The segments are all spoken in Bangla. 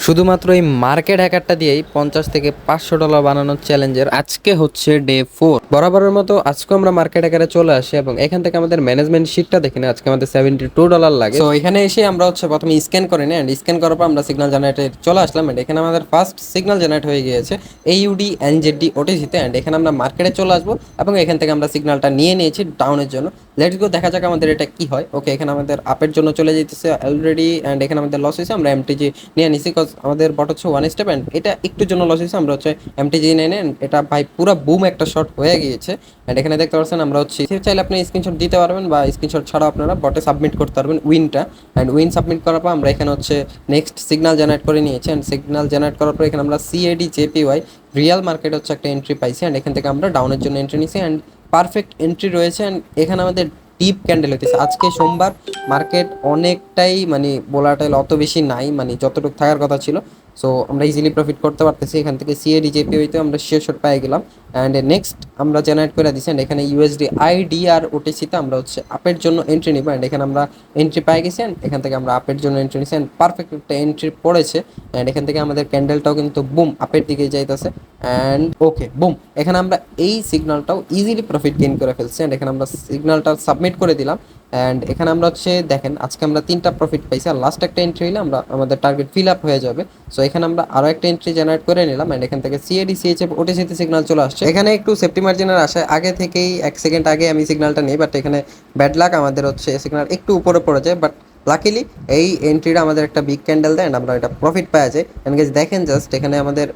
শুধুমাত্র এই মার্কেট হ্যাকারটা দিয়েই $50 থেকে $500 বানানোর চ্যালেঞ্জের আজকে হচ্ছে ডে 4। বরাবরের মতো আজকে আমরা মার্কেট হ্যাকারে চলে আসি এবং এখান থেকে আমাদের ম্যানেজমেন্ট শিটটা দেখে নিই। আজকে আমাদের $72 লাগে। তো এখানে এসে আমরা হচ্ছে প্রথমে স্ক্যান করে নিই, অ্যান্ড স্ক্যান করার পর আমরা সিগন্যাল জেনারেটে চলে আসলাম। অ্যান্ড এখানে আমাদের ফার্স্ট সিগন্যাল জেনারেট হয়ে গিয়েছে AUD NZD OTC-তে। অ্যান্ড এখানে আমরা মার্কেটে চলে আসবো এবং এখান থেকে আমরা সিগন্যালটা নিয়ে নিয়েছি ডাউনের জন্য। লেটস গো, দেখা যাক আমাদের এটা কি হয়। ওকে, এখানে আমাদের আপের জন্য চলে যেতেছে অলরেডি, অ্যান্ড এখানে আমাদের লস হয়েছে, আমরা MTG নিয়ে নিছি কজ আমাদের বট হচ্ছে 1 স্টেপ, অ্যান্ড এটা একটুর জন্য লস হয়েছে। আমরা হচ্ছে MTG নিয়ে নেন, এটা ভাই পুরো বুম একটা শট হয়ে গিয়েছে। অ্যান্ড এখানে দেখতে পাচ্ছেন আমরা হচ্ছে চাইলে আপনি স্ক্রিনশট দিতে পারবেন বা স্ক্রিনশট ছাড়াও আপনারা বটে সাবমিট করতে পারবেন উইনটা। অ্যান্ড উইন সাবমিট করার পর আমরা এখানে হচ্ছে নেক্সট সিগন্যাল জেনারেট করে নিয়েছি। অ্যান্ড সিগন্যাল জেনারেট করার পর এখানে আমরা CAD JPY রিয়াল মার্কেট হচ্ছে একটা এন্ট্রি পাইছি, অ্যান্ড এখান থেকে আমরা ডাউনের জন্য এন্ট্রি নিয়েছি। অ্যান্ড পারফেক্ট এন্ট্রি রয়েছে। অ্যান্ড এখানে আমাদের ডিপ ক্যান্ডেল হইতেছে। আজকে সোমবার, মার্কেট অনেকটাই মানে ভোলাটাইল, অত বেশি নাই, মানে যতটুকু থাকার কথা ছিল। সো আমরা ইজিলি প্রফিট করতে পারতেছি। এখান থেকে CAD JPY হইতে আমরা শেয়ার শট পেয়ে গেলাম। অ্যান্ড নেক্সট আমরা জেনারেট করে দিচ্ছি। অ্যান্ড এখানে USD IDR OTC-তে আমরা হচ্ছে আপের জন্য এন্ট্রি নিব। অ্যান্ড এখানে আমরা এন্ট্রি পেয়ে গেছি। অ্যান্ড এখান থেকে আমরা আপের জন্য এন্ট্রি নিচ্ছি। অ্যান্ড পারফেক্ট একটা এন্ট্রি পড়েছে। অ্যান্ড এখান থেকে আমাদের ক্যান্ডেলটাও কিন্তু বুম আপের দিকে যাইতেছে। অ্যান্ড ওকে, বুম, এখানে আমরা এই সিগন্যালটাও ইজিলি প্রফিট গেইন করে ফেলছি। অ্যান্ড এখানে আমরা সিগন্যালটা সাবমিট করে দিলাম। অ্যান্ড এখানে আমরা হচ্ছে দেখেন আজকে আমরা 3টা প্রফিট পাইছি, আর লাস্ট একটা এন্ট্রি হলে আমরা আমাদের টার্গেট ফিল আপ হয়ে যাবে। সো এখানে আমরা আরও একটা এন্ট্রি জেনারেট করে নিলাম। অ্যান্ড এখান থেকে CAD CHF OTC-তে সিগন্যাল চলে আসছে। এখানে একটু সেফটি মার্জিনের আশায় আগে থেকেই 1 সেকেন্ড আগে আমি সিগন্যালটা নিই, বাট এখানে ব্যাড লাক, আমাদের হচ্ছে সিগন্যাল একটু উপরে পড়ে যায়। বাট লাকিলি এই এন্ট্রিটা আমাদের একটা বিগ ক্যান্ডেল দেয়, অ্যান্ড আমরা এটা প্রফিট পাওয়া যায়। অ্যান্ড গাইস দেখেন জাস্ট এখানে আমাদের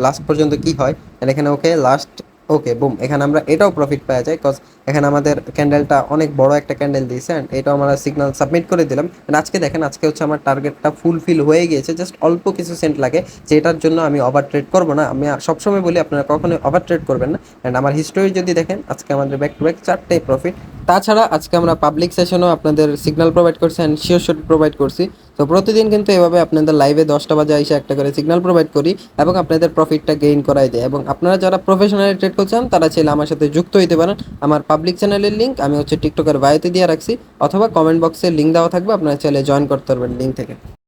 লাস্ট পর্যন্ত কি হয়। অ্যান্ড এখানে ওকে লাস্ট, ওকে বুম, এখানে আমরা এটাও প্রফিট পাওয়া যায় কজ এখানে আমাদের ক্যান্ডেলটা অনেক বড় একটা ক্যান্ডেল দিয়েছে। অ্যান্ড এটাও আমরা সিগন্যাল সাবমিট করে দিলাম। অ্যান্ড আজকে দেখেন আজকে হচ্ছে আমার টার্গেটটা ফুলফিল হয়ে গিয়েছে। জাস্ট অল্প কিছু সেন্ট লাগে, যেটার জন্য আমি ওভার ট্রেড করবো না। আমি সবসময় বলি আপনারা কখনোই ওভার ট্রেড করবেন না। অ্যান্ড আমার হিস্টোরি যদি দেখেন আজকে আমাদের ব্যাক টু ব্যাক 4টেই প্রফিট। তাছাড়া আজকে আমরা পাবলিক সেশনও আপনাদের সিগন্যাল প্রোভাইড করছি অ্যান্ড শিওর শট প্রোভাইড করছি। তো প্রতিদিন কিন্তু এভাবে আপনাদের লাইভে 10টা বাজে এসে একটা করে সিগন্যাল প্রোভাইড করি এবং আপনাদের প্রফিটটা গেইন করাই দেয়। এবং আপনারা যারা প্রফেশনালি ট্রেড করছেন তারা চাইলে আমার সাথে যুক্ত হইতে পারেন। আমার পাবলিক চ্যানেলের লিঙ্ক আমি হচ্ছে টিকটকের বায়োতে দিয়ে রাখছি, অথবা কমেন্ট বক্সে লিঙ্ক দেওয়া থাকবে, আপনারা চাইলে জয়েন করতে পারবেন লিঙ্ক থেকে।